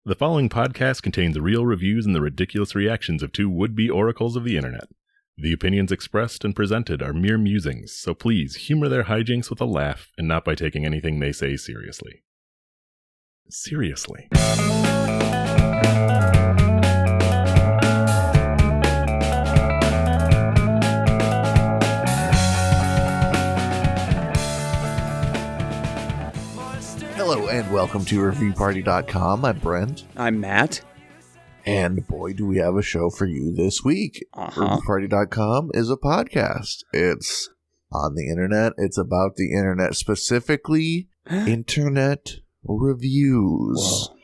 The following podcast contains real reviews and the ridiculous reactions of two would-be oracles of the internet. The opinions expressed and presented are mere musings, so please humor their hijinks with a laugh and not by taking anything they say seriously. Seriously. Hello and welcome to ReviewParty.com. I'm Brent. I'm Matt. And boy, do we have a show for you this week. ReviewParty.com is a podcast. It's on the internet. It's about the internet, specifically internet reviews. Whoa.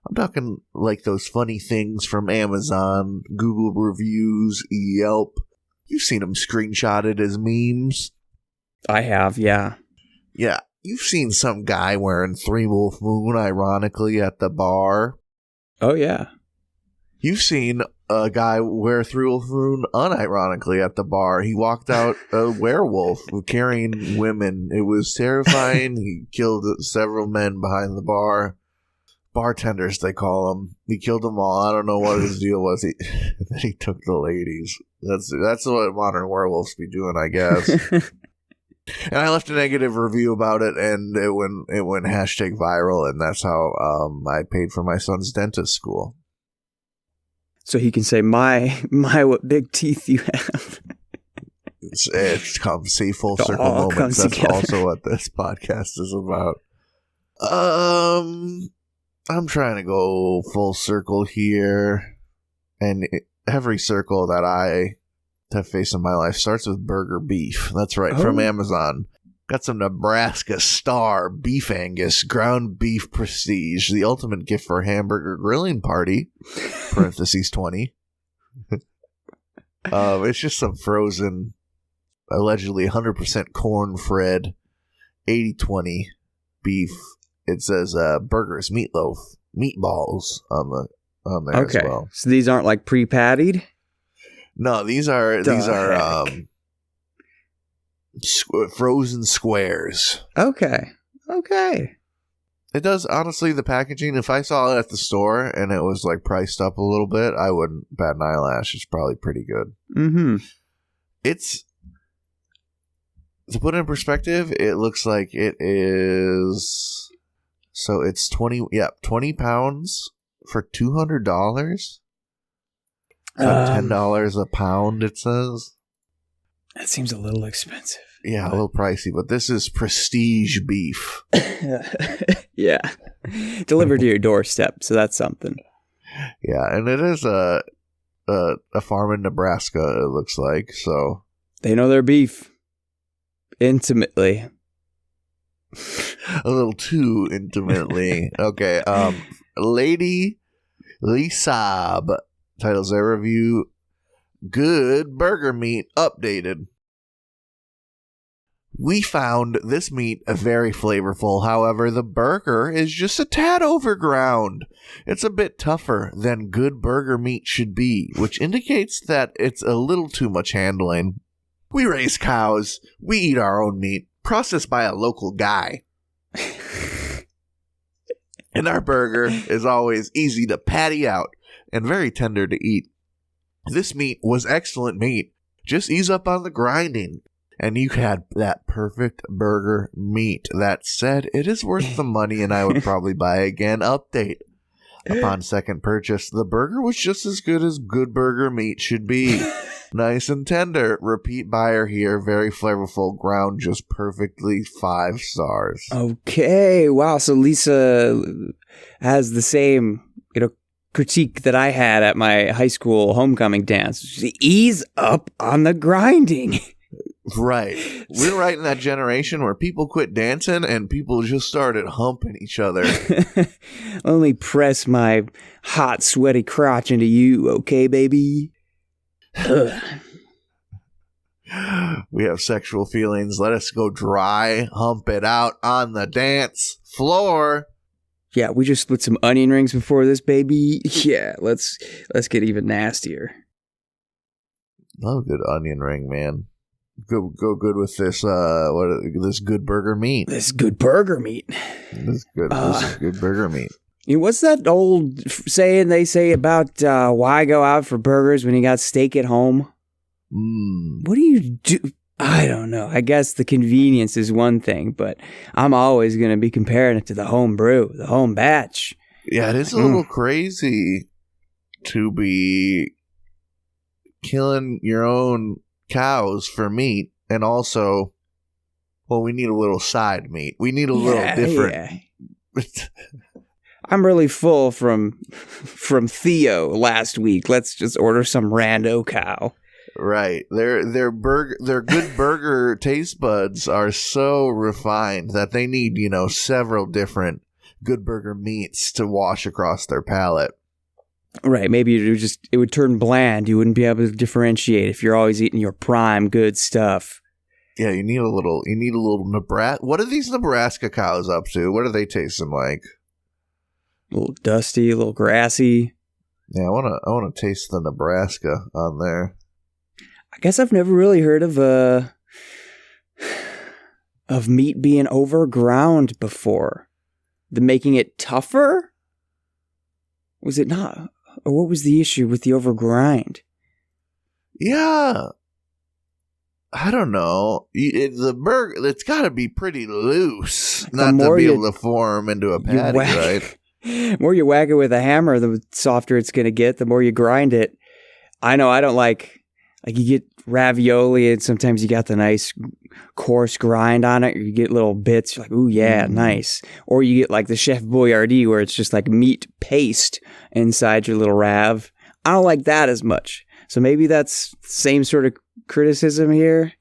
I'm talking like those funny things from Amazon, Google reviews, Yelp. You've seen them screenshotted as memes. I have, yeah. Yeah. You've seen some guy wearing Three Wolf Moon, ironically, at the bar. Oh, yeah. You've seen a guy wear Three Wolf Moon unironically at the bar. He walked out a werewolf carrying women. It was terrifying. He killed several men behind the bar. Bartenders, they call them. He killed them all. I don't know what his deal was. He took the ladies. That's what modern werewolves be doing, I guess. And I left a negative review about it, and it went hashtag viral, and that's how I paid for my son's dentist school. So he can say, my, what big teeth you have. It's comes see full circle moments. That's together. Also what this podcast is about. I'm trying to go full circle here, and every circle that I have faced in my life starts with burger beef. That's right, from Amazon. Got some Nebraska Star Beef Angus ground beef prestige, the ultimate gift for a hamburger grilling party. Parentheses 20. It's just some frozen, allegedly 100% corn-fed 80-20 beef. It says burgers, meatballs on there as well. So these aren't like pre-pattied? No, these are frozen squares. Okay. It does, honestly, the packaging, if I saw it at the store and it was like priced up a little bit, I wouldn't bat an eyelash. It's probably pretty good. Mm-hmm. It's, to put it in perspective, it looks like it is, so it's 20 pounds for $200. $10 a pound, it says. That seems a little expensive. Yeah, a little pricey, but this is prestige beef. Yeah. Delivered to your doorstep, so that's something. Yeah, and it is a farm in Nebraska, it looks like, so. They know their beef. Intimately. A little too intimately. Okay, Lady Lisab titles their review, Good Burger Meat Updated. We found this meat very flavorful. However, the burger is just a tad overground. It's a bit tougher than good burger meat should be, which indicates that it's a little too much handling. We raise cows. We eat our own meat, processed by a local guy. And our burger is always easy to patty out and very tender to eat. This meat was excellent meat. Just ease up on the grinding, and you had that perfect burger meat. That said, it is worth the money, and I would probably buy again. Update. Upon second purchase, the burger was just as good as good burger meat should be. Nice and tender. Repeat buyer here. Very flavorful. Ground just perfectly. 5 stars. Okay. Wow. So Lisa has the same, critique that I had at my high school homecoming dance. Ease up on the grinding. Right. We're right in that generation where people quit dancing and people just started humping each other. Only press my hot, sweaty crotch into you, okay, baby? We have sexual feelings. Let us go dry. Hump it out on the dance floor. Yeah, we just split some onion rings before this, baby. Yeah, let's get even nastier. Love a good onion ring, man. Go good with this this good burger meat. This good burger meat. This is good burger meat. What's that old saying they say about why go out for burgers when you got steak at home? What do you do? I don't know. I guess the convenience is one thing, but I'm always going to be comparing it to the home brew, the home batch. Yeah, it is a little crazy to be killing your own cows for meat, and also, well, we need a little side meat. We need a little different. Yeah. I'm really full from Theo last week. Let's just order some rando cow. Right. Their good burger taste buds are so refined that they need, several different good burger meats to wash across their palate. Right. Maybe it would turn bland. You wouldn't be able to differentiate if you're always eating your prime good stuff. Yeah, you need a little Nebraska. What are these Nebraska cows up to? What are they tasting like? A little dusty, a little grassy. Yeah, I wanna taste the Nebraska on there. I guess I've never really heard of meat being overground before. The making it tougher? Was it not? Or what was the issue with the overgrind? Yeah. I don't know. The burger, it's got to be pretty loose not to be able to form into a patty, right? The more you whack it with a hammer, the softer it's going to get. The more you grind it. I know I don't like you get ravioli and sometimes you got the nice coarse grind on it, or you get little bits. You're like, ooh, yeah, nice. Or you get like the Chef Boyardee where it's just like meat paste inside your little rav. I don't like that as much. So maybe that's the same sort of criticism here.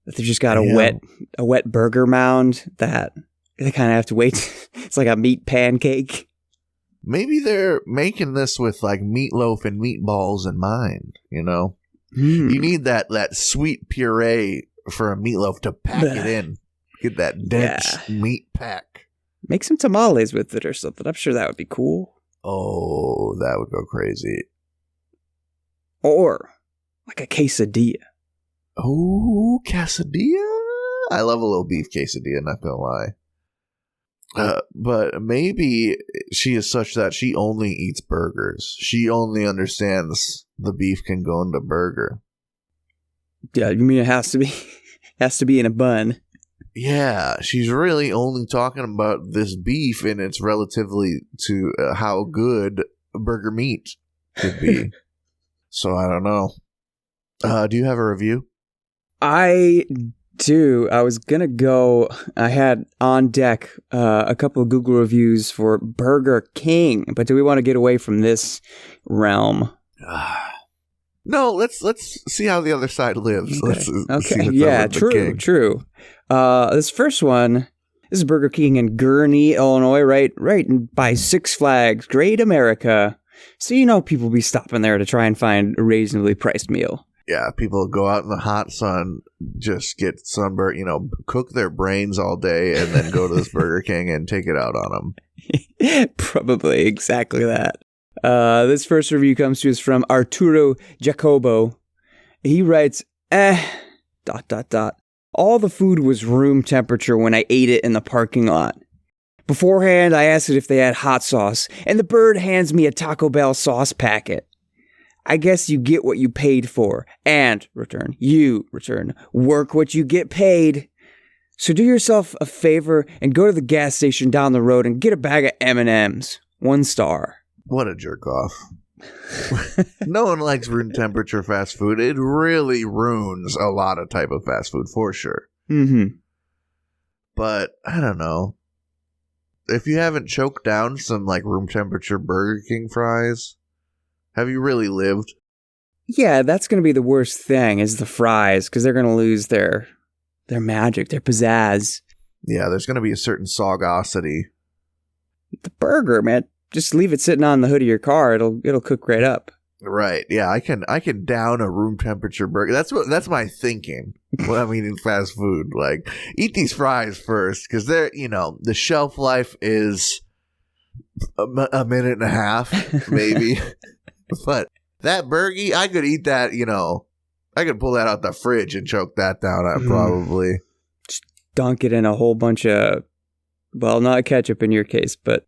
That they've just got a wet burger mound that they kind of have to wait. It's like a meat pancake. Maybe they're making this with like meatloaf and meatballs in mind, You need that sweet puree for a meatloaf to pack it in. Get that dense meat pack. Make some tamales with it or something. I'm sure that would be cool. Oh, that would go crazy. Or like a quesadilla. Oh, quesadilla? I love a little beef quesadilla, not gonna lie. But maybe she is such that she only eats burgers. She only understands the beef can go into burger. Yeah, you mean it has to be in a bun? Yeah, she's really only talking about this beef, and it's relatively to how good burger meat could be. So I don't know. Do you have a review? I do. I was going to go. I had on deck a couple of Google reviews for Burger King, but do we want to get away from this realm? No, let's see how the other side lives. Okay. Okay. Yeah, true. This first one, this is Burger King in Gurnee, Illinois, right by Six Flags, Great America. So people be stopping there to try and find a reasonably priced meal. Yeah, people go out in the hot sun, just get sunburnt, cook their brains all day, and then go to this Burger King and take it out on them. Probably exactly that. This first review comes to us from Arturo Jacobo. He writes, all the food was room temperature when I ate it in the parking lot. Beforehand, I asked it if they had hot sauce, and the bird hands me a Taco Bell sauce packet. I guess you get what you paid for, and you work what you get paid. So do yourself a favor and go to the gas station down the road and get a bag of M&Ms. 1 star. What a jerk off. No one likes room temperature fast food. It really ruins a lot of type of fast food, for sure. Mm-hmm. But, I don't know. If you haven't choked down some, room temperature Burger King fries, have you really lived? Yeah, that's going to be the worst thing, is the fries, because they're going to lose their magic, their pizzazz. Yeah, there's going to be a certain saugosity. The burger, man, just leave it sitting on the hood of your car. It'll cook right up. Right. Yeah, I can down a room temperature burger. That's my thinking when I'm eating fast food. Eat these fries first, because they're, the shelf life is a minute and a half, maybe. But that burgie, I could eat that, I could pull that out the fridge and choke that down, probably. Just dunk it in a whole bunch of, well, not ketchup in your case, but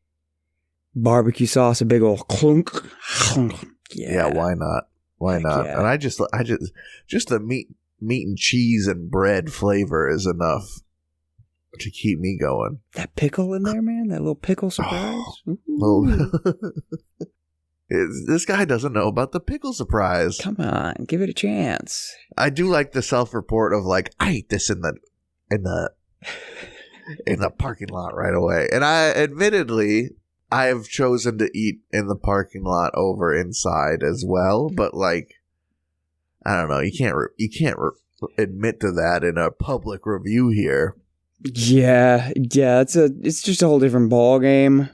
barbecue sauce, a big old clunk. Yeah, why not? Why not? yeah. And I just the meat and cheese and bread flavor is enough to keep me going. That pickle in there, man. That little pickle surprise. This guy doesn't know about the pickle surprise. Come on, give it a chance. I do like the self-report of like, I ate this in the parking lot right away. And admittedly, I have chosen to eat in the parking lot over inside as well. But like, I don't know. You can't admit to that in a public review here. Yeah. It's just a whole different ball game.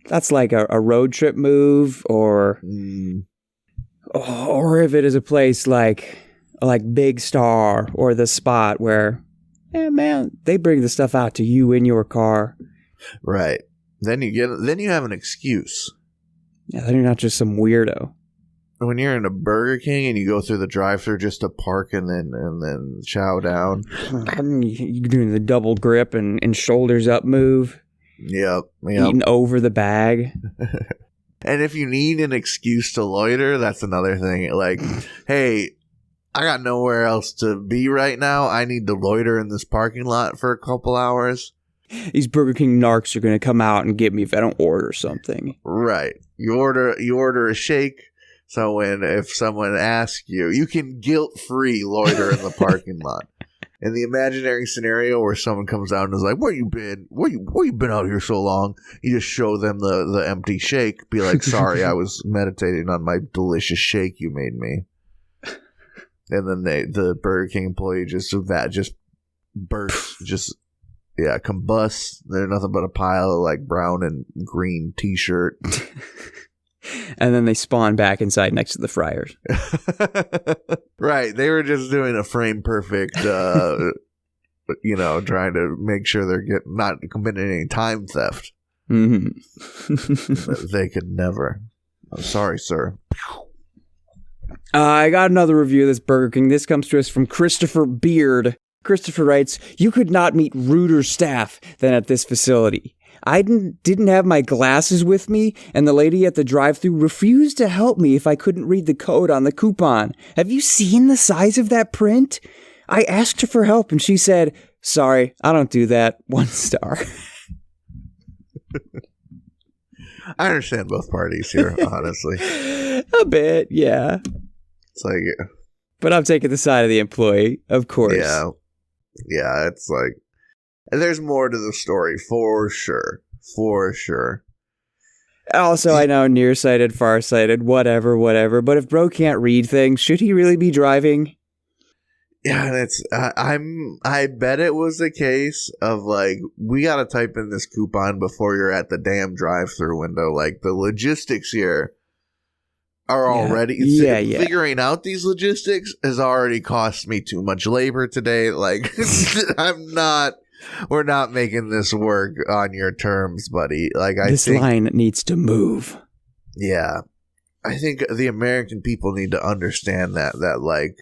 That's like a road trip move, or if it is a place like Big Star or The Spot where, man, they bring the stuff out to you in your car. Right. Then you have an excuse. Yeah, then you're not just some weirdo. When you're in a Burger King and you go through the drive-thru just to park and then chow down. You're doing the double grip and shoulders up move. Yep. Eating over the bag. And if you need an excuse to loiter, that's another thing. Like, hey, I got nowhere else to be right now. I need to loiter in this parking lot for a couple hours. These Burger King narcs are going to come out and get me if I don't order something. Right. You order a shake. So if someone asks you, you can guilt-free loiter in the parking lot. In the imaginary scenario where someone comes out and is like, where you been? Where you been out here so long? You just show them the empty shake. Be like, sorry, I was meditating on my delicious shake you made me. And then the Burger King employee just bursts, combusts. They're nothing but a pile of like brown and green t-shirt. And then they spawn back inside next to the fryers. Right. They were just doing a frame perfect, trying to make sure they're not committing any time theft. Mm-hmm. They could never. I'm sorry, sir. I got another review of this Burger King. This comes to us from Christopher Beard. Christopher writes, "You could not meet ruder staff than at this facility. I didn't have my glasses with me, and the lady at the drive-thru refused to help me if I couldn't read the code on the coupon. Have you seen the size of that print? I asked her for help, and she said, 'Sorry, I don't do that.' 1 star." I understand both parties here, honestly. A bit, yeah. It's like, but I'm taking the side of the employee, of course. Yeah, it's like, and there's more to the story, for sure. Also, I know, nearsighted, farsighted, whatever, but if bro can't read things, should he really be driving? Yeah, and it's, I bet it was a case of like, we gotta type in this coupon before you're at the damn drive-thru window. Like, the logistics here are already, figuring out these logistics has already cost me too much labor today. Like, we're not making this work on your terms, buddy. Like, this line needs to move. Yeah. I think the American people need to understand that like,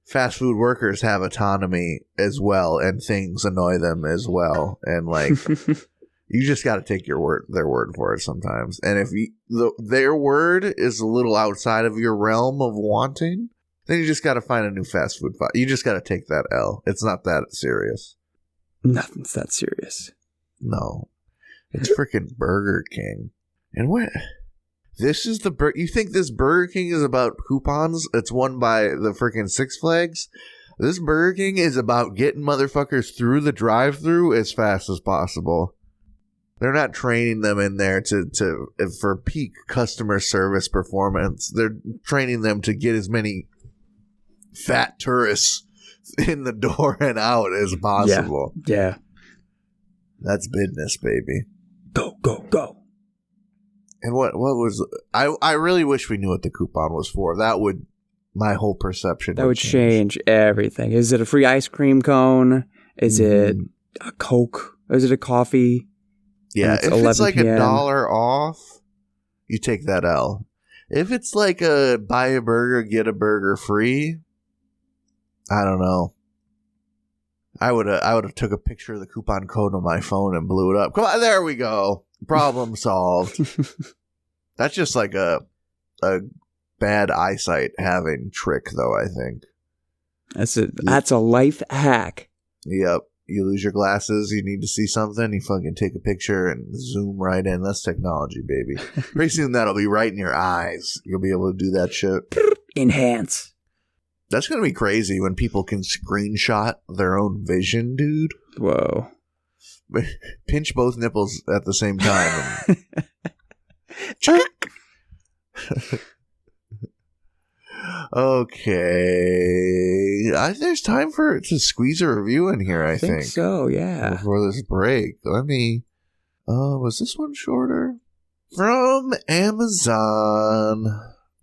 fast food workers have autonomy as well, and things annoy them as well. And like, you just got to take their word for it sometimes. And if their word is a little outside of your realm of wanting, then you just got to find a new fast food. You just got to take that L. It's not that serious. Nothing's that serious. No, it's freaking Burger King. And what? This is you think this Burger King is about coupons? It's won by the freaking Six Flags. This Burger King is about getting motherfuckers through the drive-thru as fast as possible. They're not training them in there for peak customer service performance. They're training them to get as many fat tourists in the door and out as possible. Yeah. That's business, baby. Go. And what was I really wish we knew what the coupon was for. That would my whole perception. That would change everything. Is it a free ice cream cone? Is it a Coke? Is it a coffee? Yeah, if it's like $1 off, you take that L. If it's like a buy a burger, get a burger free, I don't know. I would have took a picture of the coupon code on my phone and blew it up. Come on, there we go. Problem solved. That's just like a bad eyesight having trick, though, I think. That's a life hack. Yep. You lose your glasses, you need to see something, you fucking take a picture and zoom right in. That's technology, baby. Pretty soon that'll be right in your eyes. You'll be able to do that shit. Enhance. That's going to be crazy when people can screenshot their own vision, dude. Whoa. Pinch both nipples at the same time. Okay. There's time to squeeze a review in here, I think. So, yeah. Before this break. Let me... was this one shorter? From Amazon.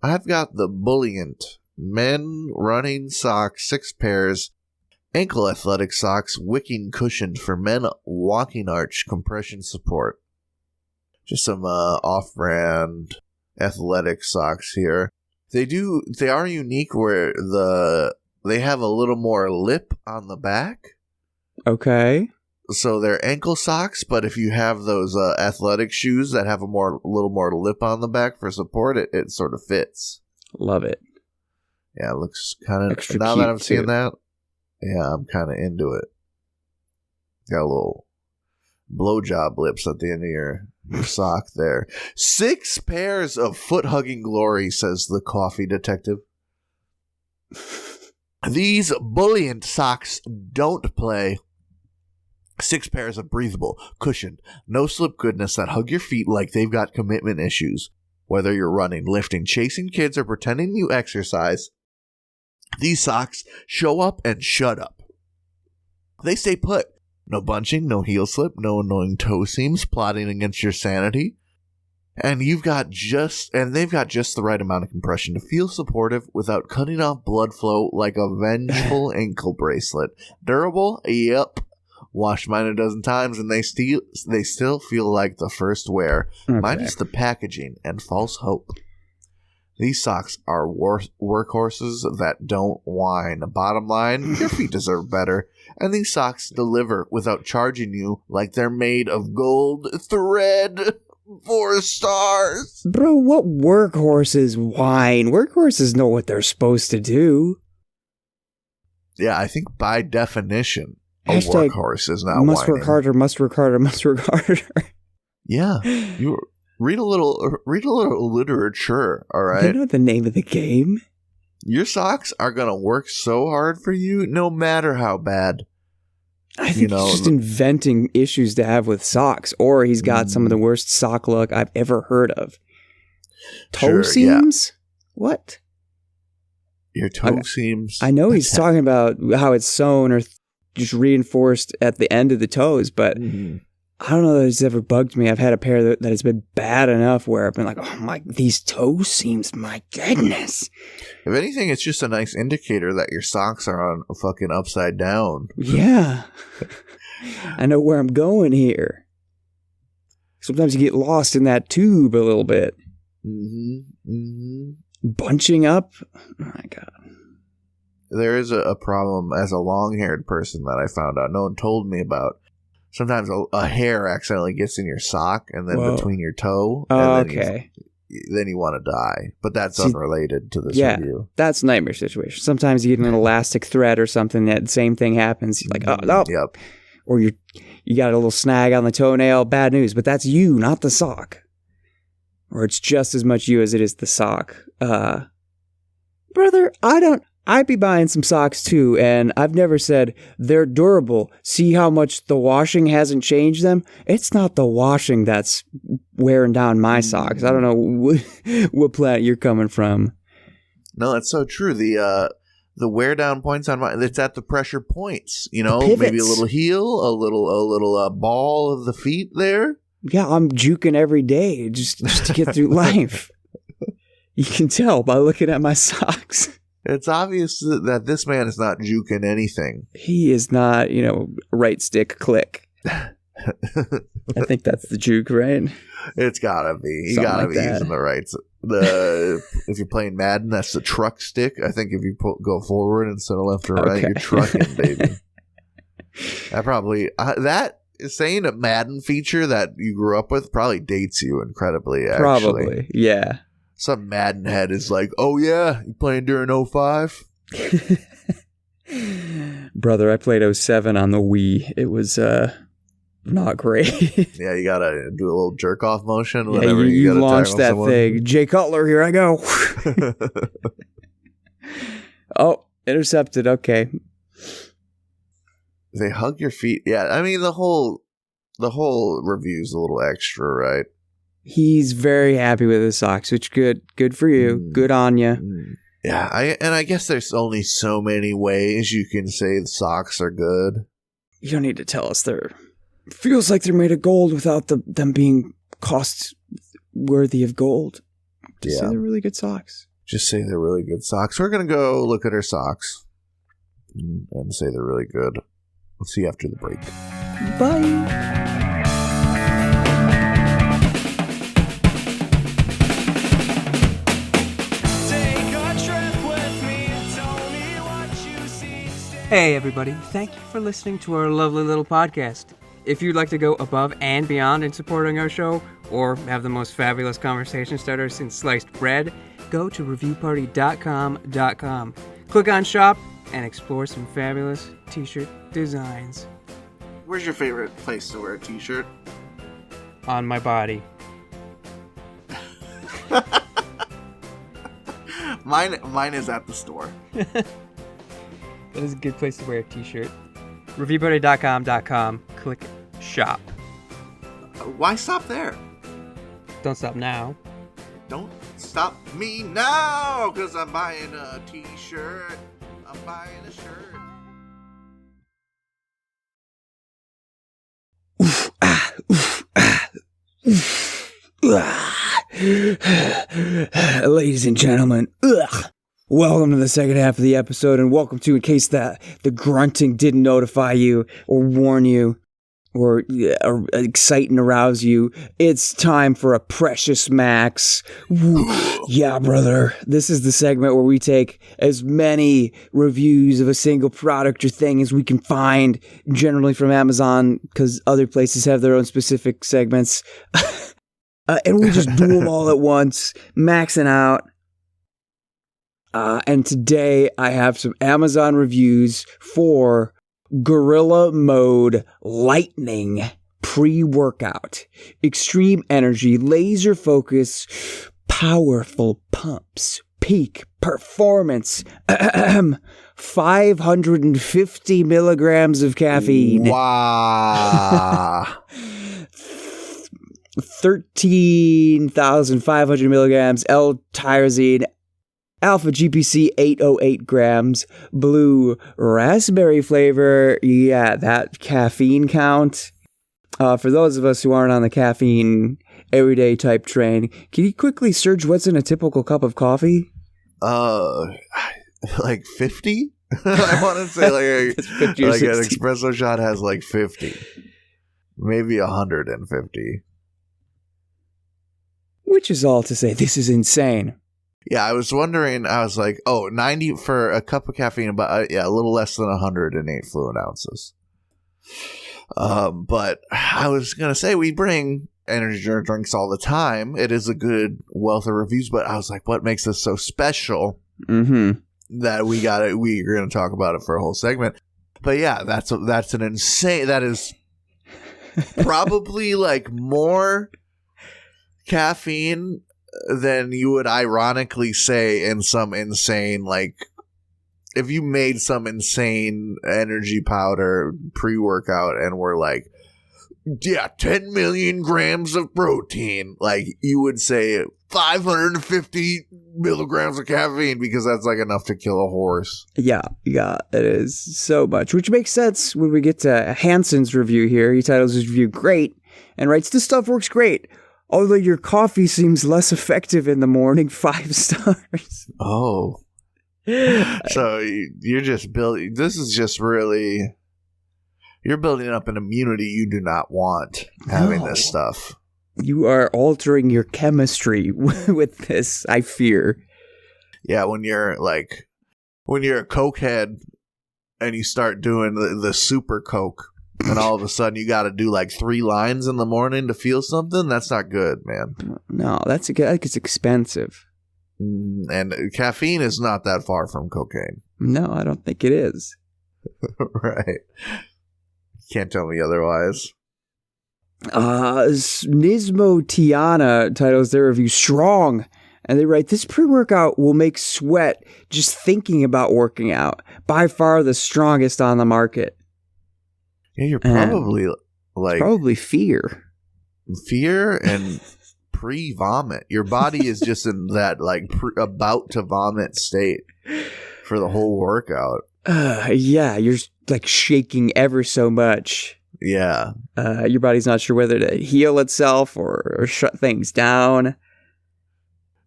I've got the Buoyant Men Running Socks, 6 pairs. Ankle athletic socks, wicking cushioned for men walking arch compression support. Just some off-brand athletic socks here. They are unique where they have a little more lip on the back. Okay. So they're ankle socks, but if you have those athletic shoes that have a little more lip on the back for support, it sort of fits. Love it. Yeah, it looks kind of extra now cute that I'm seeing too. that. Yeah, I'm kind of into it. Got a little blowjob lips at the end of your sock there. 6 pairs of foot-hugging glory, says the coffee detective. These Buoyant socks don't play. 6 pairs of breathable, cushioned, no-slip goodness that hug your feet like they've got commitment issues. Whether you're running, lifting, chasing kids, or pretending you exercise, these socks show up and shut up. They stay put. No bunching, no heel slip, no annoying toe seams plotting against your sanity. And they've got just the right amount of compression to feel supportive without cutting off blood flow like a vengeful ankle bracelet. Durable? Yep. Washed mine a dozen times and they still feel like the first wear. Okay. Minus the packaging and false hope. These socks are workhorses that don't whine. Bottom line, your feet deserve better. And these socks deliver without charging you like they're made of gold thread. 4 stars. Bro, what workhorses whine? Workhorses know what they're supposed to do. Yeah, I think by definition, a Hashtag workhorse is not must whining. work harder, must work harder, must work harder. Yeah, you read a little literature, all right? You know the name of the game? Your socks are going to work so hard for you, no matter how bad. I think he's just inventing issues to have with socks, or he's got some of the worst sock luck I've ever heard of. Toe seams? Yeah. What? Your toe seams? I know he's talking about how it's sewn or just reinforced at the end of the toes, but I don't know that it's ever bugged me. I've had a pair that has been bad enough where I've been like, oh my, these toe seams, my goodness. If anything, it's just a nice indicator that your socks are on fucking upside down. Yeah. I know where I'm going here. Sometimes you get lost in that tube a little bit. Bunching up. Oh my God. There is a problem as a long-haired person that I found out. No one told me about. Sometimes a hair accidentally gets in your sock and then between your toe. And then you want to die. But that's unrelated to this review. That's a nightmare situation. Sometimes you get an elastic thread or something, that same thing happens. You're like, oh, no. Yep. Or you got a little snag on the toenail. Bad news. But that's you, not the sock. Or it's just as much you as it is the sock. Brother, I'd be buying some socks too, and I've never said they're durable. See how much the washing hasn't changed them? It's not the washing that's wearing down my socks. I don't know what planet you're coming from. No, that's so true. The wear down points on mine, it's at the pressure points. You know, pivots. Maybe a little heel, a little ball of the feet there. Yeah, I'm juking every day just to get through life. You can tell by looking at my socks. It's obvious that this man is not juking anything. He is not, right stick click. I think that's the juke, right? It's gotta be. You gotta be using the rights. If you're playing Madden, that's the truck stick. I think if you go forward instead of left or right, you're trucking, baby. That saying a Madden feature that you grew up with probably dates you incredibly, actually. Probably, yeah. Some Madden head is like, oh yeah, you playing during 05? Brother, I played 07 on the Wii. It was not great. Yeah, you gotta do a little jerk off motion Yeah, whenever you gotta launched that someone. thing. Jay Cutler, here I go. Oh, intercepted. Okay. They hug your feet. Yeah, I mean the whole review's a little extra, right? He's very happy with his socks, which good for you. Good on you. Yeah, I guess there's only so many ways you can say the socks are good. You don't need to tell us feels like they're made of gold without them being cost worthy of gold. Just say they're really good socks. Just say they're really good socks. We're gonna go look at her socks and say they're really good. Let's see you after the break. Bye. Hey everybody, thank you for listening to our lovely little podcast. If you'd like to go above and beyond in supporting our show, or have the most fabulous conversation starter since sliced bread, go to reviewparty.com. Click on shop and explore some fabulous t-shirt designs. Where's your favorite place to wear a t-shirt? On my body. Mine is at the store. That is a good place to wear a t-shirt. Reviewparty.com. Click shop. Why stop there? Don't stop now. Don't stop me now, because I'm buying a t-shirt. I'm buying a shirt. Ladies and gentlemen, welcome to the second half of the episode, and welcome to, in case that the grunting didn't notify you or warn you or excite and arouse you, it's time for a Precious Max. Yeah, brother. This is the segment where we take as many reviews of a single product or thing as we can find, generally from Amazon, because other places have their own specific segments. And we just do them all at once, maxing out. And today I have some Amazon reviews for Gorilla Mode Lightning pre-workout. Extreme energy, laser focus, powerful pumps, peak performance. 550 milligrams of caffeine. Wow. 13,500 milligrams L-tyrosine. Alpha GPC 808 grams, blue raspberry flavor. Yeah, that caffeine count. For those of us who aren't on the caffeine everyday type train, can you quickly search what's in a typical cup of coffee? Like 50? I want to say like 50 or like 60. an espresso shot has like 50. Maybe 150. Which is all to say, this is insane. Yeah, I was wondering, I was like, 90 for a cup of caffeine, about a little less than 108 fluid ounces. But I was going to say, we bring energy drinks all the time. It is a good wealth of reviews, but I was like, what makes this so special that we're going to talk about it for a whole segment. But yeah, that's an insane, that is probably like more caffeine than you would ironically say in some insane, like, if you made some insane energy powder pre-workout and were like, 10 million grams of protein, like, you would say 550 milligrams of caffeine, because that's like enough to kill a horse. Yeah, it is so much, which makes sense when we get to Hanson's review here. He titles his review Great and writes, "This stuff works great. Although your coffee seems less effective in the morning, 5 stars. Oh. So you're just building, this is just really, you're building up an immunity you do not want having this stuff. You are altering your chemistry with this, I fear. Yeah, when you're a cokehead and you start doing the super coke and all of a sudden you got to do like 3 lines in the morning to feel something. That's not good, man. No, it's expensive. And caffeine is not that far from cocaine. No, I don't think it is. Right. Can't tell me otherwise. Nismo Tiana titles their review Strong. And they write, this pre-workout will make sweat just thinking about working out. By far the strongest on the market. Yeah, you're probably probably fear. Fear and pre-vomit. Your body is just in that about to vomit state for the whole workout. Yeah, you're like shaking ever so much. Yeah. Your body's not sure whether to heal itself or shut things down.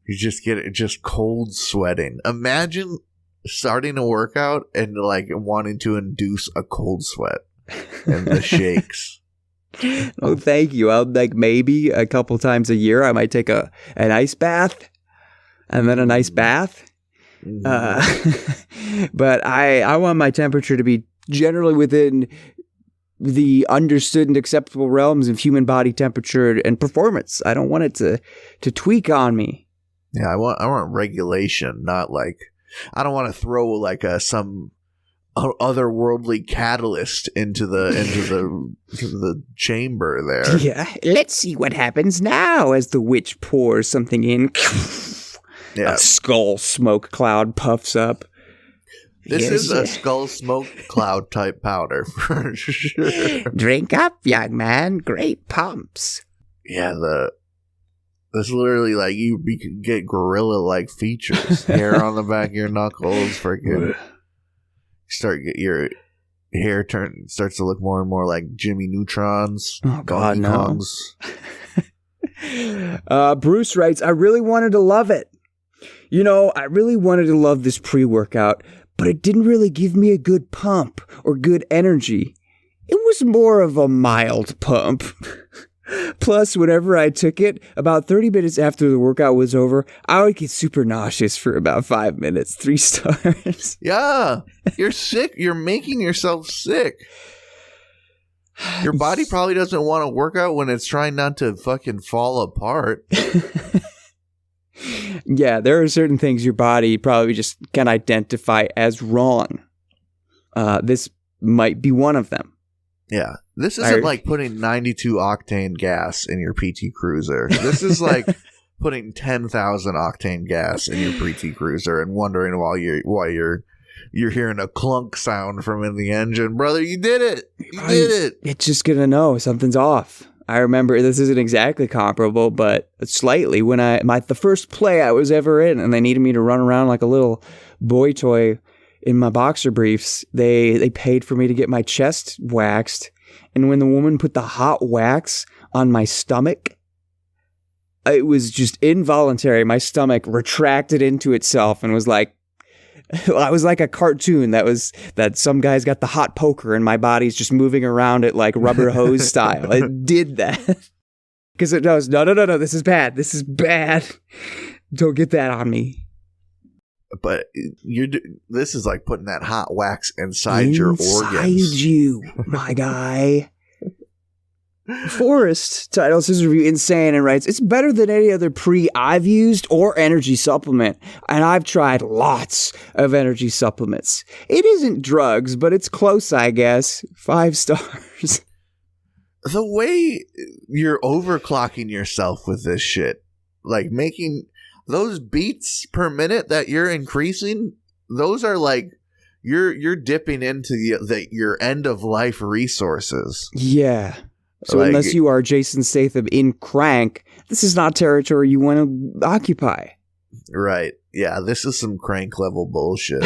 You just get just cold sweating. Imagine starting a workout and like wanting to induce a cold sweat and the shakes. Oh, thank you. I'll maybe a couple times a year I might take an ice bath and then an ice bath. But I want my temperature to be generally within the understood and acceptable realms of human body temperature and performance. I don't want it to tweak on me. Yeah, I want regulation, not I don't want to throw some otherworldly catalyst into the chamber there. Yeah, let's see what happens now as the witch pours something in. Yeah. A skull smoke cloud puffs up. This is a skull smoke cloud type powder for sure. Drink up, young man. Great pumps. Yeah, that's literally you can get gorilla-like features. Hair on the back of your knuckles, freaking. Your hair starts to look more and more like Jimmy Neutrons. Oh God, no. Kongs. Bruce writes, I really wanted to love it. I really wanted to love this pre-workout, but it didn't really give me a good pump or good energy. It was more of a mild pump. Plus, whenever I took it, about 30 minutes after the workout was over, I would get super nauseous for about 5 minutes. 3 stars. Yeah, you're sick. You're making yourself sick. Your body probably doesn't want to work out when it's trying not to fucking fall apart. Yeah, there are certain things your body probably just can identify as wrong. This might be one of them. Yeah. This isn't like putting 92 octane gas in your PT Cruiser. This is like putting 10,000 octane gas in your PT Cruiser and wondering why you're hearing a clunk sound from in the engine. Brother, you did it. You did it. It's just going to know something's off. I remember this isn't exactly comparable, but slightly when the first play I was ever in and they needed me to run around like a little boy toy in my boxer briefs, they paid for me to get my chest waxed. And when the woman put the hot wax on my stomach, it was just involuntary. My stomach retracted into itself and was like, I was like a cartoon that some guy's got the hot poker and my body's just moving around it like rubber hose style. It did that. Because it does. No, this is bad. This is bad. Don't get that on me. But this is like putting that hot wax inside your organs. Inside you, my guy. Forrest titles his review Insane and writes, it's better than any other pre I've used or energy supplement, and I've tried lots of energy supplements. It isn't drugs, but it's close, I guess. 5 stars. The way you're overclocking yourself with this shit, like making those beats per minute that you're increasing, those are like you're dipping into your end of life resources. Yeah. So unless you are Jason Statham in Crank, this is not territory you want to occupy. Right. Yeah, this is some Crank level bullshit.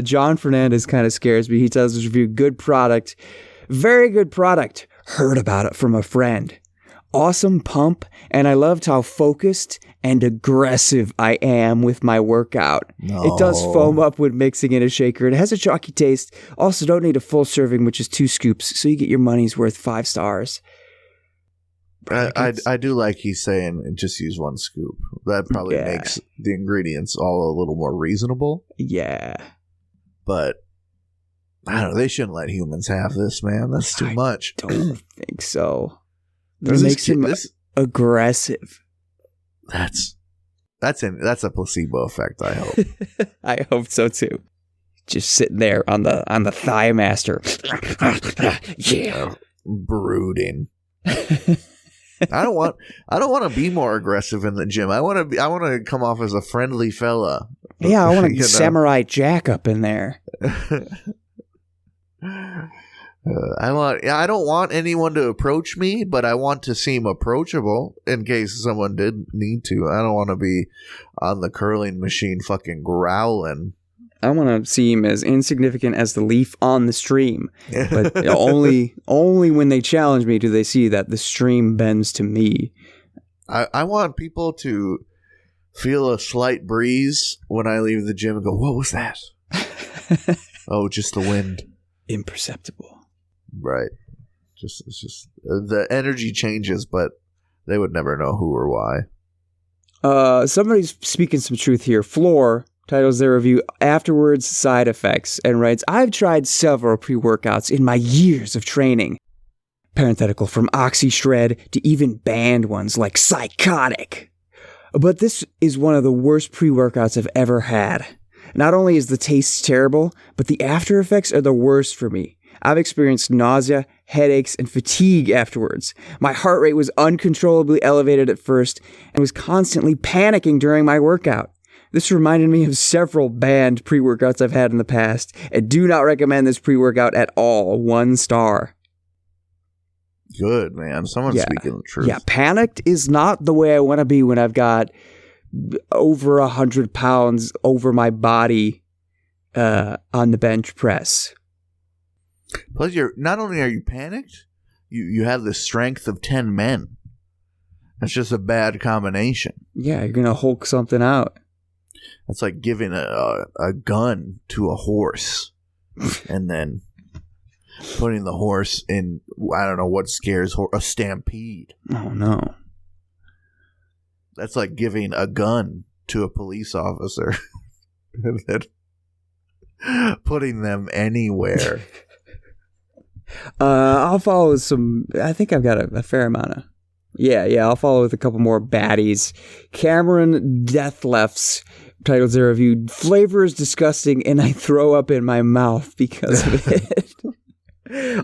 John Fernandez kind of scares me. He tells his review, good product. Very good product. Heard about it from a friend. Awesome pump, and I loved how focused and aggressive I am with my workout. No. It does foam up when mixing in a shaker. It has a chalky taste. Also, don't need a full serving, which is 2 scoops, so you get your money's worth. 5 stars. I do like he's saying just use 1 scoop. That probably makes the ingredients all a little more reasonable. Yeah. But I don't know. They shouldn't let humans have this, man. That's too much. Don't think so. This makes him aggressive. That's a placebo effect, I hope. I hope so too. Just sitting there on the Thigh Master. Yeah. Brooding. I don't want to be more aggressive in the gym. I want to come off as a friendly fella. Yeah, I want to Samurai Jack up in there. I don't want anyone to approach me, but I want to seem approachable in case someone did need to. I don't want to be on the curling machine fucking growling. I want to seem as insignificant as the leaf on the stream, but only when they challenge me do they see that the stream bends to me. I want people to feel a slight breeze when I leave the gym and go, "What was that?" Oh, just the wind. Imperceptible. Right. It's just the energy changes, but they would never know who or why. Somebody's speaking some truth here. Floor titles their review Afterwards Side Effects and writes, I've tried several pre-workouts in my years of training. Parenthetical, from OxyShred to even banned ones like Psychotic. But this is one of the worst pre-workouts I've ever had. Not only is the taste terrible, but the after effects are the worst for me. I've experienced nausea, headaches, and fatigue afterwards. My heart rate was uncontrollably elevated at first and was constantly panicking during my workout. This reminded me of several banned pre-workouts I've had in the past, and do not recommend this pre-workout at all. 1 star. Good, man. Someone's speaking the truth. Yeah, panicked is not the way I want to be when I've got over 100 pounds over my body on the bench press. Plus, not only are you panicked, you have the strength of 10 men. That's just a bad combination. Yeah, you're going to Hulk something out. That's like giving a gun to a horse and then putting the horse in, I don't know what scares a stampede. Oh, no. That's like giving a gun to a police officer and then putting them anywhere. I'll follow with some, I think I've got a fair amount of, I'll follow with a couple more baddies. Cameron Deathlefts titles their review, Flavor is disgusting and I throw up in my mouth because of it.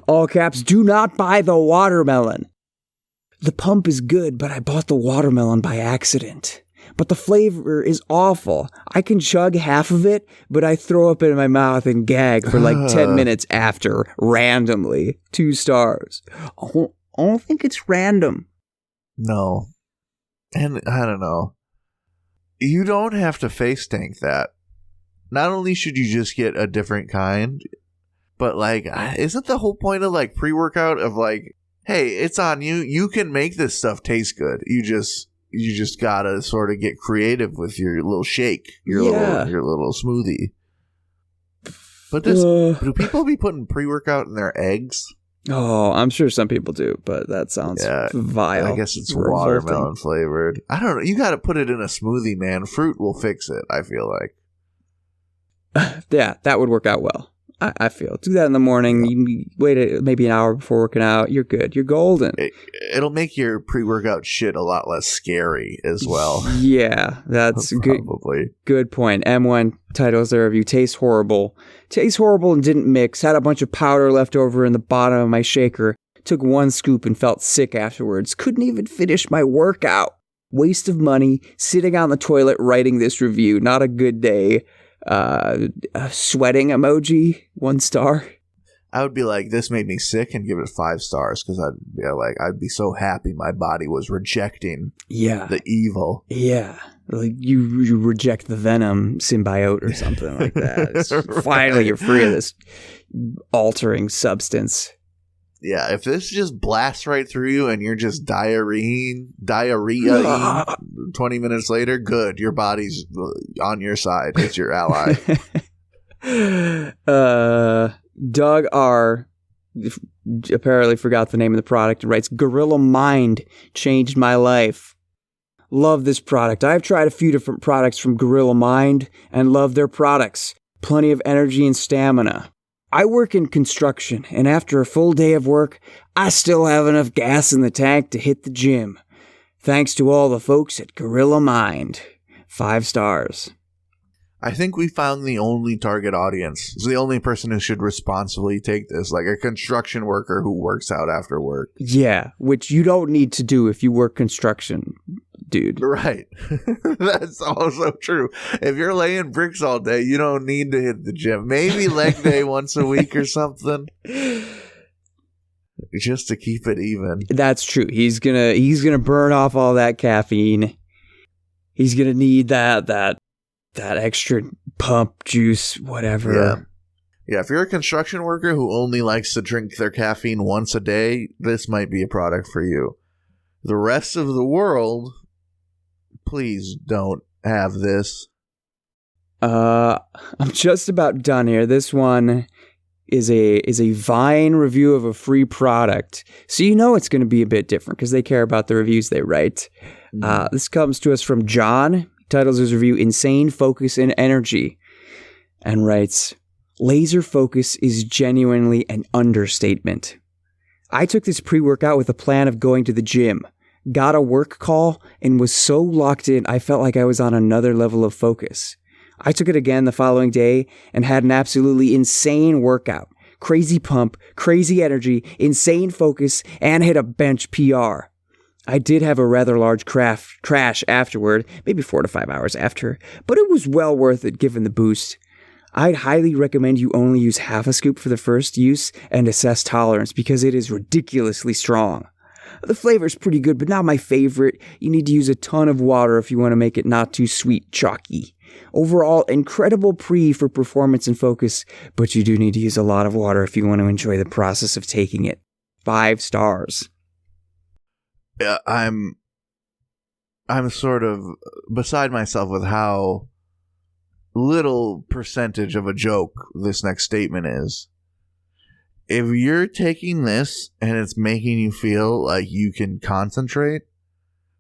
All caps, do not buy the watermelon. The pump is good, but I bought the watermelon by accident. But the flavor is awful. I can chug half of it, but I throw up in my mouth and gag for like 10 minutes after, randomly. 2 stars. I don't think it's random. No. And I don't know. You don't have to face tank that. Not only should you just get a different kind, but like, isn't the whole point of like pre-workout of like, hey, it's on you. You can make this stuff taste good. You just gotta sort of get creative with your little shake, your little smoothie. But do people be putting pre-workout in their eggs? Oh, I'm sure some people do, but that sounds vile. I guess it's watermelon flavored. I don't know. You got to put it in a smoothie, man. Fruit will fix it, I feel like. Yeah, that would work out well. I feel. Do that in the morning. You wait maybe an hour before working out. You're good. You're golden. It'll make your pre-workout shit a lot less scary as well. Yeah, that's probably. Good point. M1 titles their review, Tastes horrible. Tastes horrible and didn't mix. Had a bunch of powder left over in the bottom of my shaker. Took 1 scoop and felt sick afterwards. Couldn't even finish my workout. Waste of money. Sitting on the toilet writing this review. Not a good day. A sweating emoji, 1 star. I would be like, this made me sick, and give it 5 stars because I'd be so happy my body was rejecting the evil. Yeah, like you reject the venom symbiote or something like that. Finally, you're free of this altering substance. Yeah, if this just blasts right through you and you're just diarrhea 20 minutes later, good. Your body's on your side. It's your ally. Doug R. apparently forgot the name of the product and writes, Gorilla Mind changed my life. Love this product. I've tried a few different products from Gorilla Mind and love their products. Plenty of energy and stamina. I work in construction, and after a full day of work, I still have enough gas in the tank to hit the gym. Thanks to all the folks at Gorilla Mind. 5 stars. I think we found the only target audience. It's the only person who should responsibly take this, like a construction worker who works out after work. Yeah, which you don't need to do if you work construction, dude. Right. That's also true. If you're laying bricks all day, you don't need to hit the gym. Maybe leg day once a week or something. Just to keep it even. That's true. He's gonna burn off all that caffeine. He's gonna need that extra pump juice, whatever. Yeah, if you're a construction worker who only likes to drink their caffeine once a day, this might be a product for you. The rest of the world, please don't have this. I'm just about done here. This one is a Vine review of a free product. So you know it's going to be a bit different because they care about the reviews they write. This comes to us from John. He titles his review Insane Focus and Energy and writes, laser focus is genuinely an understatement. I took this pre-workout with a plan of going to the gym, got a work call, and was so locked in I felt like I was on another level of focus. I took it again the following day and had an absolutely insane workout. Crazy pump, crazy energy, insane focus, and hit a bench PR. I did have a rather large crash afterward, maybe 4 to 5 hours after, but it was well worth it given the boost. I'd highly recommend you only use half a scoop for the first use and assess tolerance because it is ridiculously strong. The flavor's pretty good, but not my favorite. You need to use a ton of water if you want to make it not too sweet, chalky. Overall, incredible pre for performance and focus, but you do need to use a lot of water if you want to enjoy the process of taking it. 5 stars. Yeah, I'm sort of beside myself with how little percentage of a joke this next statement is. If you're taking this and it's making you feel like you can concentrate,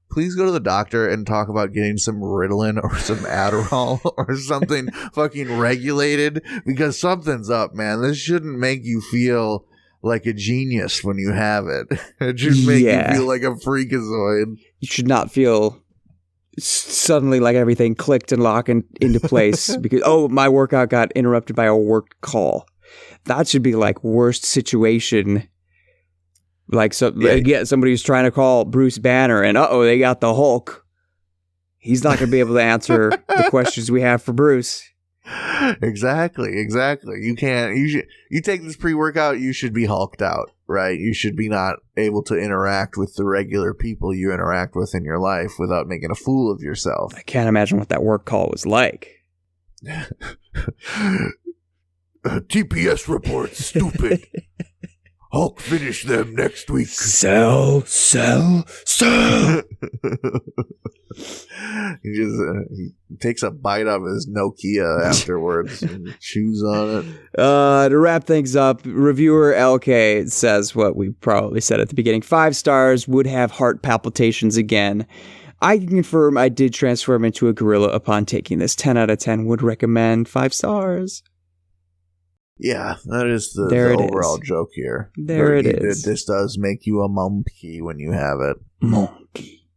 please go to the doctor and talk about getting some Ritalin or some Adderall or something fucking regulated, because something's up, man. This shouldn't make you feel like a genius when you have it. It should make you feel like a freakazoid. You should not feel suddenly like everything clicked and locked into place because, oh, my workout got interrupted by a work call. That should be like worst situation. Like somebody who's trying to call Bruce Banner and they got the Hulk. He's not going to be able to answer the questions we have for Bruce. Exactly. You can't. You take this pre-workout, you should be hulked out, right? You should be not able to interact with the regular people you interact with in your life without making a fool of yourself. I can't imagine what that work call was like. TPS report, stupid. Hulk finish them next week. Sell. He takes a bite of his Nokia afterwards and chews on it. To wrap things up, reviewer LK says what we probably said at the beginning. 5 stars, would have heart palpitations again. I can confirm I did transform into a gorilla upon taking this. 10 out of 10 would recommend. 5 stars. Yeah, that is the overall joke here. There it is. This does make you a monkey when you have it. Monkey.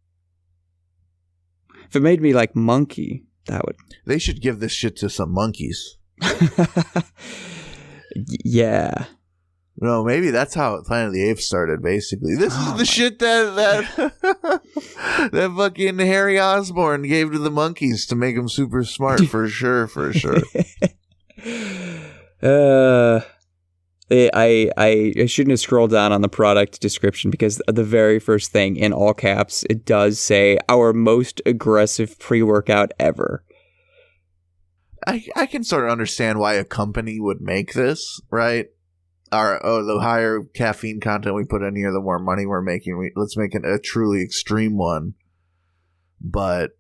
If it made me like monkey, that would... They should give this shit to some monkeys. Yeah. No, maybe that's how Planet of the Apes started, basically. This is the shit that that fucking Harry Osborn gave to the monkeys to make them super smart, for sure. I shouldn't have scrolled down on the product description because the very first thing in all caps, it does say our most aggressive pre-workout ever. I can sort of understand why a company would make this, right? The higher caffeine content we put in here, the more money we're making. Let's make it a truly extreme one. But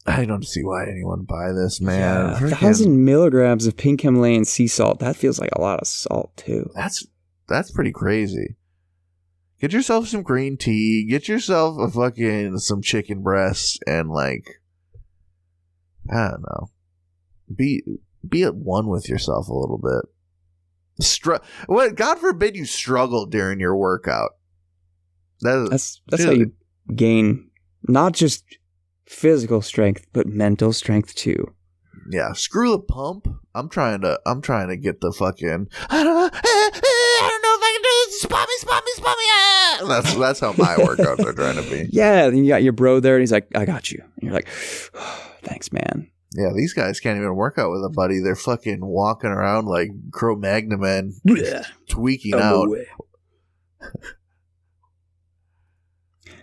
I don't see why anyone would buy this, man. Yeah, 1,000 milligrams of pink Himalayan sea salt. That feels like a lot of salt, too. That's pretty crazy. Get yourself some green tea. Get yourself some chicken breasts and I don't know. Be at one with yourself a little bit. What? God forbid you struggle during your workout. That's how you gain not just physical strength, but mental strength too. Yeah, screw the pump. I'm trying to get the fucking. I don't know if I can do this. Spot me. Ah! That's how my workouts are trying to be. Yeah, then you got your bro there, and he's like, "I got you." And you're like, oh, "Thanks, man." Yeah, these guys can't even work out with a buddy. They're fucking walking around like Cro-Magnon men, tweaking out.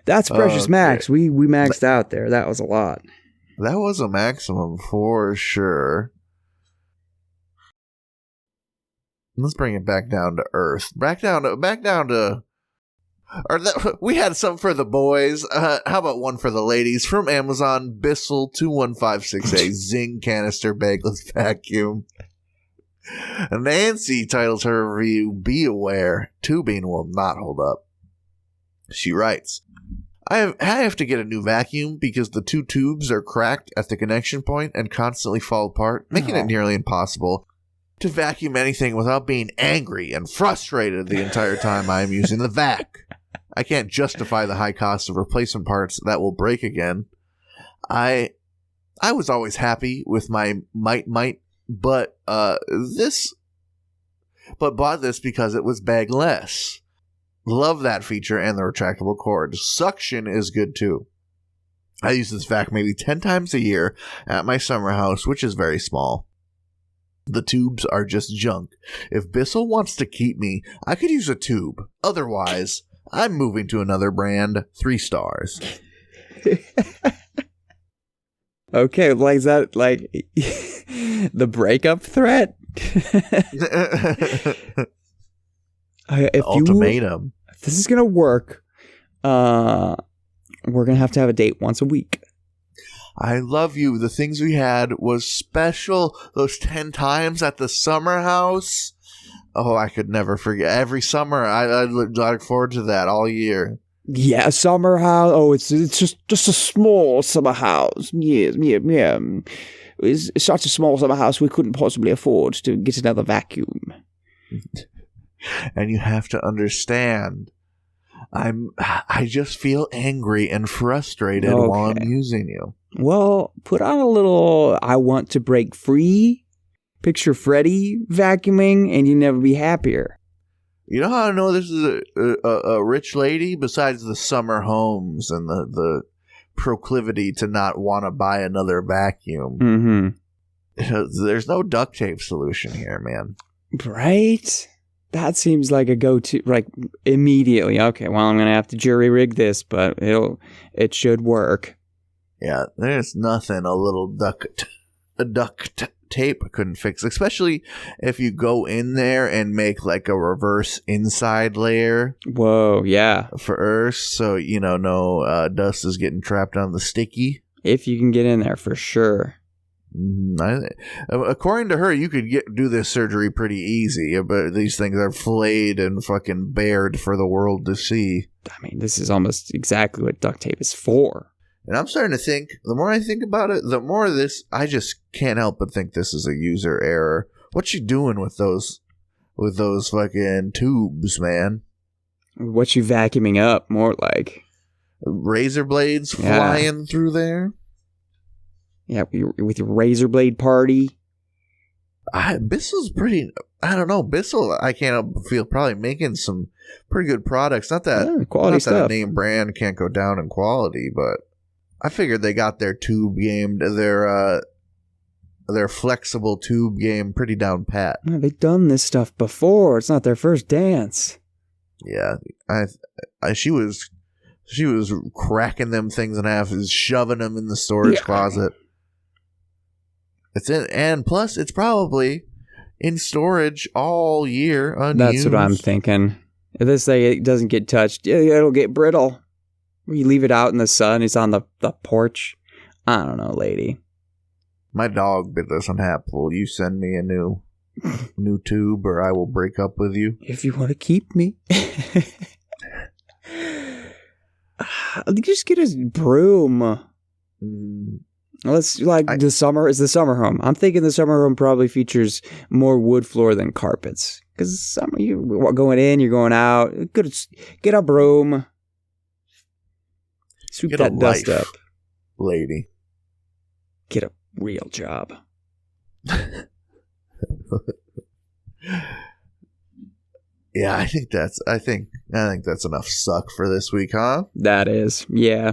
That's Precious Max. We maxed out there. That was a lot. That was a maximum for sure. Let's bring it back down to earth. Back down to. We had some for the boys. How about one for the ladies from Amazon? Bissell 21568 Zing canister bagless vacuum. Nancy titles her review, "Be aware, tubing will not hold up." She writes, I have to get a new vacuum because the two tubes are cracked at the connection point and constantly fall apart, making it nearly impossible to vacuum anything without being angry and frustrated the entire time I am using the vac. I can't justify the high cost of replacement parts that will break again. I was always happy with my Mite, but bought this because it was bagless. Love that feature and the retractable cord. Suction is good too. I use this vac maybe 10 times a year at my summer house, which is very small. The tubes are just junk. If Bissell wants to keep me, I could use a tube. Otherwise, I'm moving to another brand. 3 stars. Okay, like is that like the breakup threat? Ultimatum. If this is gonna work, we're gonna have to have a date once a week. I love you. The things we had was special. Those 10 times at the summer house. Oh, I could never forget. Every summer, I look forward to that all year. Yeah, summer house. Oh, it's just a small summer house. Yeah. It's such a small summer house we couldn't possibly afford to get another vacuum. And you have to understand, I just feel angry and frustrated while I'm using you. Well, put on a little "I want to break free" picture Freddy vacuuming, and you'd never be happier. You know how I know this is a rich lady? Besides the summer homes and the proclivity to not want to buy another vacuum. Mm-hmm. There's no duct tape solution here, man. Right? That seems like a go-to, like immediately. Okay, well, I'm going to have to jury rig this, but it should work. Yeah, there's nothing a little duct tape couldn't fix, especially if you go in there and make like a reverse inside layer. Whoa, yeah. For earth, so no dust is getting trapped on the sticky. If you can get in there, for sure. According to her, you could do this surgery pretty easy, but these things are flayed and fucking bared for the world to see. I mean, this is almost exactly what duct tape is for. And I'm starting to think, the more I think about it, the more of this, I just can't help but think this is a user error. What you doing with those fucking tubes, man? What you vacuuming up, more like. Razor blades flying through there? Yeah, with your razor blade party. Bissell's pretty, I don't know, Bissell, I can't help but feel probably making some pretty good products. Not that quality stuff. That a name brand can't go down in quality, but I figured they got their tube game, their flexible tube game pretty down pat. Yeah, they've done this stuff before. It's not their first dance. Yeah, she was cracking them things in half, shoving them in the storage closet. It's in, and plus it's probably in storage all year unused. That's what I'm thinking. If this thing it doesn't get touched, it'll get brittle. You leave it out in the sun, it's on the porch. I don't know, lady. My dog bit this on half. Will you send me a new tube, or I will break up with you? If you want to keep me. Just get his broom. Let's the summer is the summer home. I'm thinking the summer home probably features more wood floor than carpets. Because summer, you're going in, you're going out. Get a broom. Sweep Get that a dust life, up. lady. Get a real job. Yeah, I think that's enough suck for this week, huh? That is, yeah.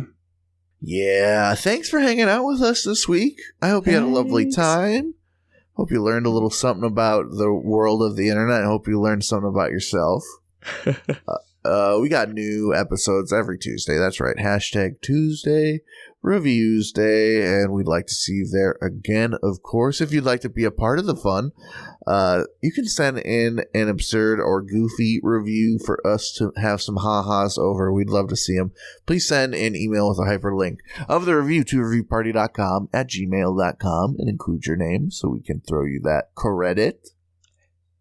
Yeah, thanks for hanging out with us this week. I hope you had a lovely time. Hope you learned a little something about the world of the internet. I hope you learned something about yourself. We got new episodes every Tuesday. That's right. #Tuesday Reviews Day. And we'd like to see you there again, of course. If you'd like to be a part of the fun, you can send in an absurd or goofy review for us to have some ha-has over. We'd love to see them. Please send an email with a hyperlink of the review to reviewparty.com@gmail.com and include your name so we can throw you that credit.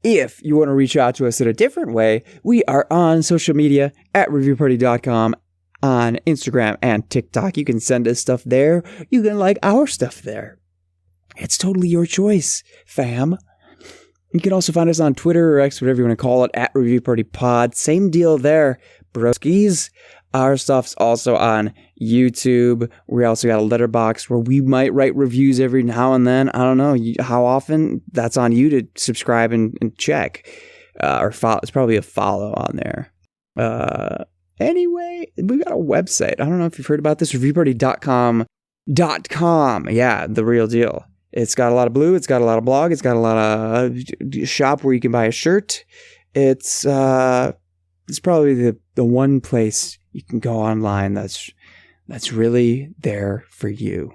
If you want to reach out to us in a different way, we are on social media at reviewparty.com on Instagram and TikTok. You can send us stuff there. You can like our stuff there. It's totally your choice, fam. You can also find us on Twitter or X, whatever you want to call it, at reviewpartypod. Same deal there, broskies. Our stuff's also on YouTube. We also got a letterbox where we might write reviews every now and then. I don't know how often. That's on you to subscribe and check. Or follow. It's probably a follow on there. Anyway, we got a website. I don't know if you've heard about this. Reviewparty.com. Yeah, the real deal. It's got a lot of blue. It's got a lot of blog. It's got a lot of shop where you can buy a shirt. It's probably the one place you can go online that's really there for you.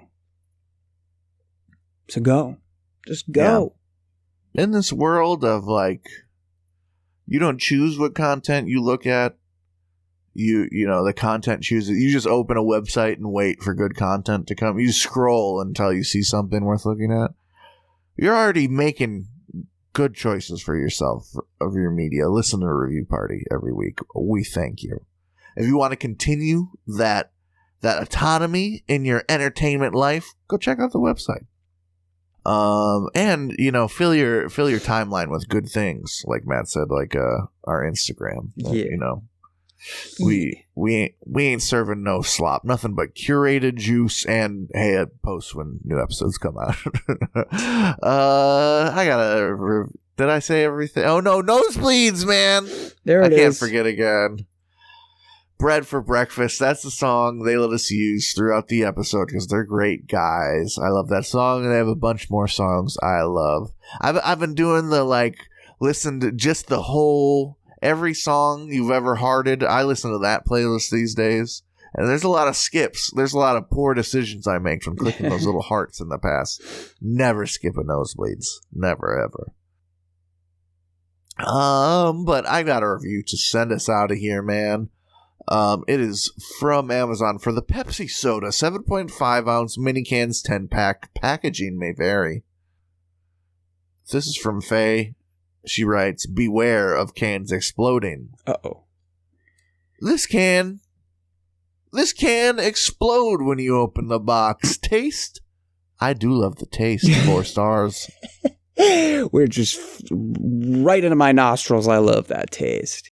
So go. Just go. Yeah. In this world of you don't choose what content you look at. You know, the content chooses. You just open a website and wait for good content to come. You scroll until you see something worth looking at. You're already making good choices for yourself of your media. Listen to Review Party every week. We thank you. If you want to continue that autonomy in your entertainment life, go check out the website. And fill your timeline with good things, like Matt said, like our Instagram. Yeah. We ain't serving no slop, nothing but curated juice, and hey, it posts when new episodes come out. Did I say everything? Oh no, nosebleeds, man. There it is. I can't forget again. Bread for Breakfast. That's the song they let us use throughout the episode because they're great guys. I love that song, and they have a bunch more songs I love. I've been doing listen to just the whole. Every song you've ever hearted, I listen to that playlist these days. And there's a lot of skips. There's a lot of poor decisions I make from clicking those little hearts in the past. Never skip a Nosebleeds. Never, ever. But I got a review to send us out of here, man. It is from Amazon for the Pepsi Soda 7.5 ounce mini cans 10-pack. Packaging may vary. This is from Faye. She writes, beware of cans exploding. Uh-oh. This can explode when you open the box. Taste? I do love the taste. 4 stars. We're just right into my nostrils. I love that taste.